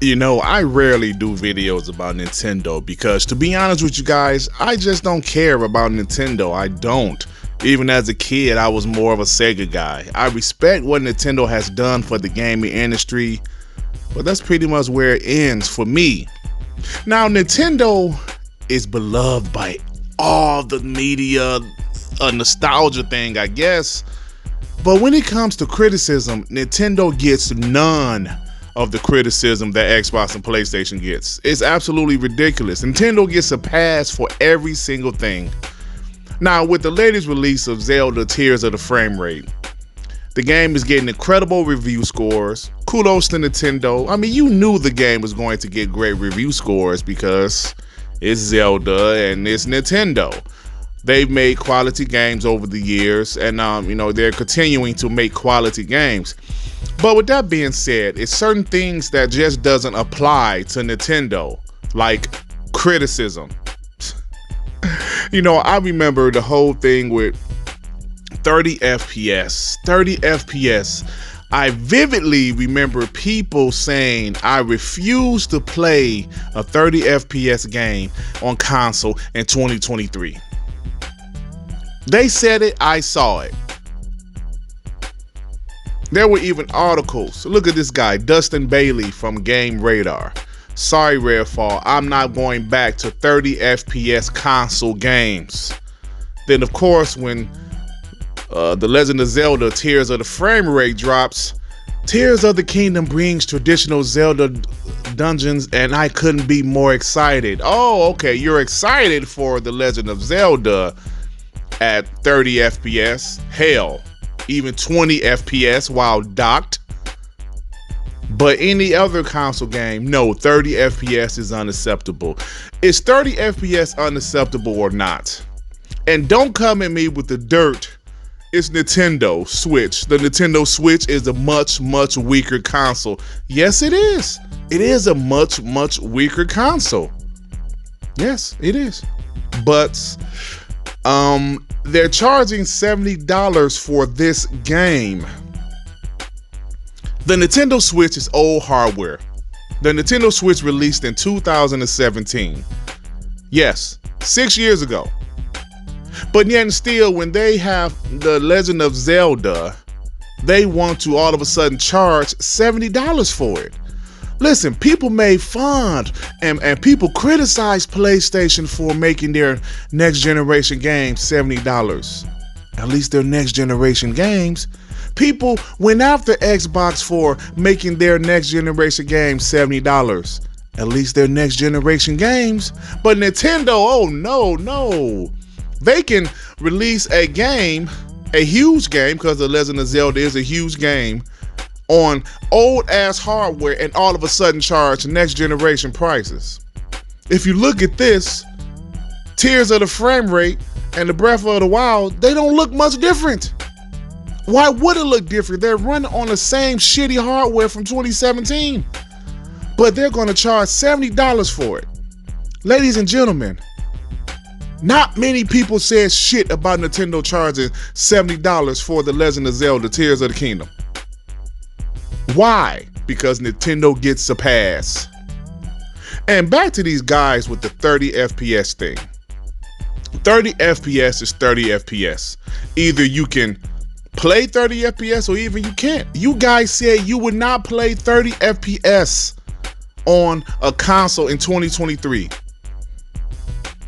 You know, I rarely do videos about Nintendo because, to be honest with you guys, I just don't care about Nintendo. I don't. Even as a kid, I was more of a Sega guy. I respect what Nintendo has done for the gaming industry, but that's pretty much where it ends for me. Now, Nintendo is beloved by all the media, a nostalgia thing, I guess. But when it comes to criticism, Nintendo gets none of the criticism that Xbox and PlayStation gets. It's absolutely ridiculous. Nintendo gets a pass for every single thing. Now, with the latest release of Zelda Tears of the Framerate, the game is getting incredible review scores. Kudos to Nintendo. I mean, you knew the game was going to get great review scores because it's Zelda and it's Nintendo. They've made quality games over the years, and they're continuing to make quality games. But with that being said, it's certain things that just doesn't apply to Nintendo, like criticism. I remember the whole thing with 30 FPS. 30 FPS. I vividly remember people saying, I refuse to play a 30 FPS game on console in 2023. They said it, I saw it. There were even articles. Look at this guy, Dustin Bailey from Game Radar. Sorry, Redfall, I'm not going back to 30 FPS console games. Then, of course, when The Legend of Zelda Tears of the Framerate drops, Tears of the Kingdom brings traditional Zelda dungeons, and I couldn't be more excited. Oh, okay, you're excited for The Legend of Zelda at 30 FPS. Hell, even 20 FPS while docked. But any other console game, no, 30 FPS is unacceptable. Is 30 FPS unacceptable or not? And don't come at me with the dirt. It's Nintendo Switch. The Nintendo Switch is a much, much weaker console. Yes, it is. It is a much, much weaker console. Yes, it is. But they're charging $70 for this game. The Nintendo Switch is old hardware. The Nintendo Switch released in 2017. Yes, 6 years ago. But yet and still, when they have The Legend of Zelda, they want to all of a sudden charge $70 for it. Listen, people made fun and people criticize PlayStation for making their next generation games $70. At least their next generation games. People went after Xbox for making their next generation games $70. At least their next generation games. But Nintendo, oh no. They can release a game, a huge game, because The Legend of Zelda is a huge game, on old ass hardware and all of a sudden charge next generation prices. If you look at this, Tears of the Framerate and the Breath of the Wild, they don't look much different. Why would it look different? They're running on the same shitty hardware from 2017, but they're going to charge $70 for it. Ladies and gentlemen, not many people said shit about Nintendo charging $70 for The Legend of Zelda Tears of the Kingdom. Why? Because Nintendo gets a pass. And back to these guys with the 30 FPS thing. 30 FPS is 30 FPS. Either you can play 30 FPS or even you can't. You guys said you would not play 30 FPS on a console in 2023.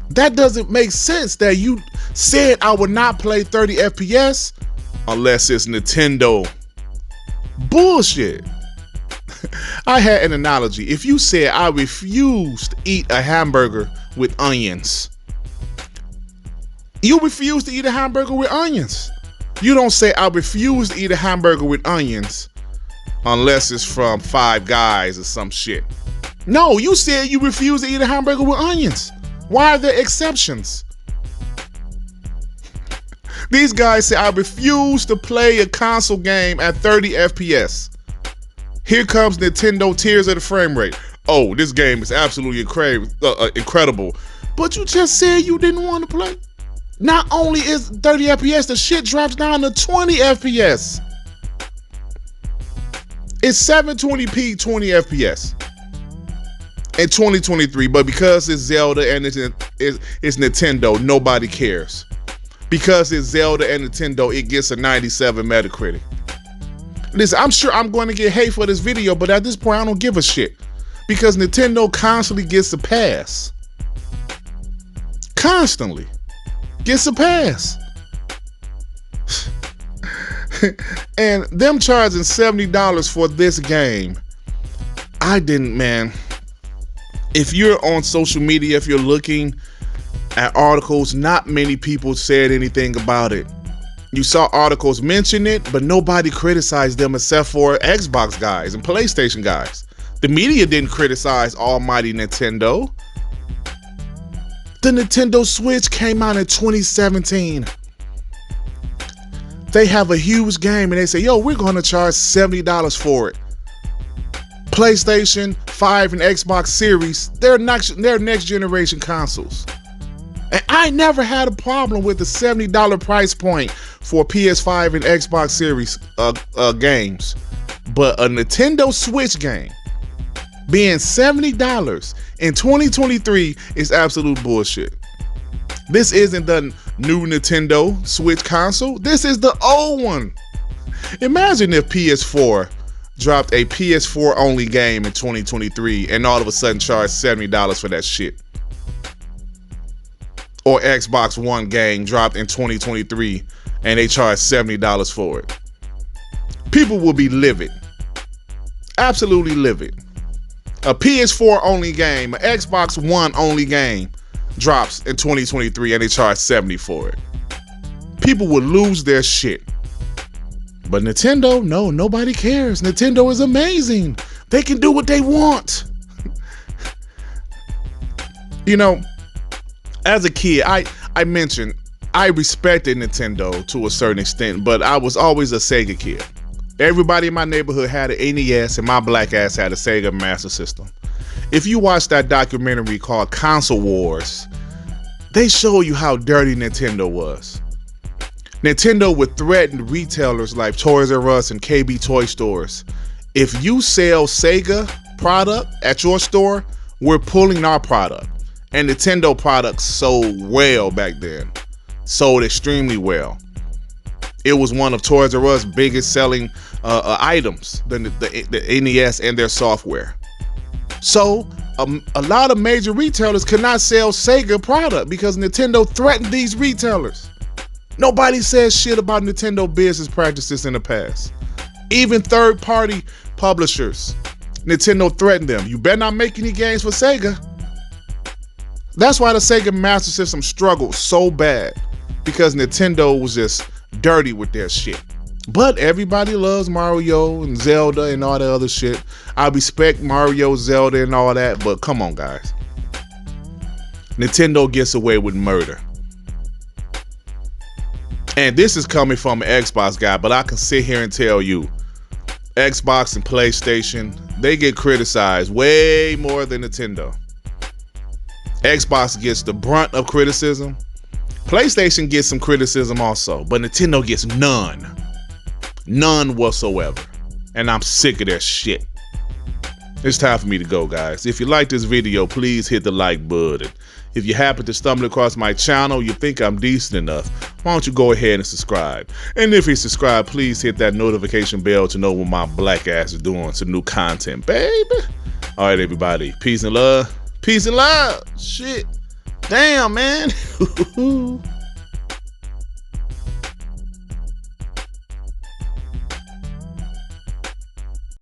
That doesn't make sense that you said I would not play 30 FPS unless it's Nintendo. Bullshit. I had an analogy. If you said I refuse to eat a hamburger with onions, you refuse to eat a hamburger with onions. You don't say I refuse to eat a hamburger with onions unless it's from Five Guys or some shit. No, you said you refuse to eat a hamburger with onions. Why are there exceptions? These guys say I refuse to play a console game at 30 FPS. Here comes Nintendo Tears of the Framerate. Oh, this game is absolutely incredible. But you just said you didn't want to play. Not only is 30 FPS, the shit drops down to 20 FPS. It's 720p 20 FPS. in 2023, but because it's Zelda and it's Nintendo, nobody cares. Because it's Zelda and Nintendo, it gets a 97 Metacritic. Listen, I'm sure I'm going to get hate for this video, but at this point, I don't give a shit. Because Nintendo constantly gets a pass. Constantly gets a pass. And them charging $70 for this game, I didn't, man. If you're on social media, if you're looking at articles, not many people said anything about it. You saw articles mention it, but nobody criticized them except for Xbox guys and PlayStation guys. The media didn't criticize almighty Nintendo. The Nintendo Switch came out in 2017. They have a huge game and they say, yo, we're going to charge $70 for it. PlayStation 5 and Xbox Series, they're next generation consoles. And I never had a problem with the $70 price point for PS5 and Xbox Series games. But a Nintendo Switch game being $70 in 2023 is absolute bullshit. This isn't the new Nintendo Switch console. This is the old one. Imagine if PS4 dropped a PS4 only game in 2023 and all of a sudden charged $70 for that shit. Or Xbox One game dropped in 2023 and they charge $70 for it. People will be livid. Absolutely livid. A PS4 only game, an Xbox One only game drops in 2023 and they charge $70 for it. People will lose their shit. But Nintendo, no, nobody cares. Nintendo is amazing. They can do what they want. You know, as a kid, I mentioned I respected Nintendo to a certain extent, but I was always a Sega kid. Everybody in my neighborhood had an NES and my black ass had a Sega Master System. If you watch that documentary called Console Wars, they show you how dirty Nintendo was. Nintendo would threaten retailers like Toys R Us and KB Toy Stores. If you sell Sega product at your store, we're pulling our product. And Nintendo products sold well back then. Sold extremely well. It was one of Toys R Us biggest selling items, the NES and their software. So a lot of major retailers could not sell Sega product because Nintendo threatened these retailers. Nobody says shit about Nintendo business practices in the past. Even third-party publishers, Nintendo threatened them. You better not make any games for Sega. That's why the Sega Master System struggled so bad, because Nintendo was just dirty with their shit. But everybody loves Mario and Zelda and all that other shit. I respect Mario, Zelda, and all that, but come on, guys. Nintendo gets away with murder. And this is coming from an Xbox guy, but I can sit here and tell you, Xbox and PlayStation, they get criticized way more than Nintendo. Xbox gets the brunt of criticism. PlayStation gets some criticism also, but Nintendo gets none. None whatsoever. And I'm sick of their shit. It's time for me to go, guys. If you like this video, please hit the like button. If you happen to stumble across my channel, you think I'm decent enough, why don't you go ahead and subscribe? And if you subscribe, please hit that notification bell to know what my black ass is doing. Some new content, baby. All right, everybody. Peace and love. Peace and love. Shit. Damn, man.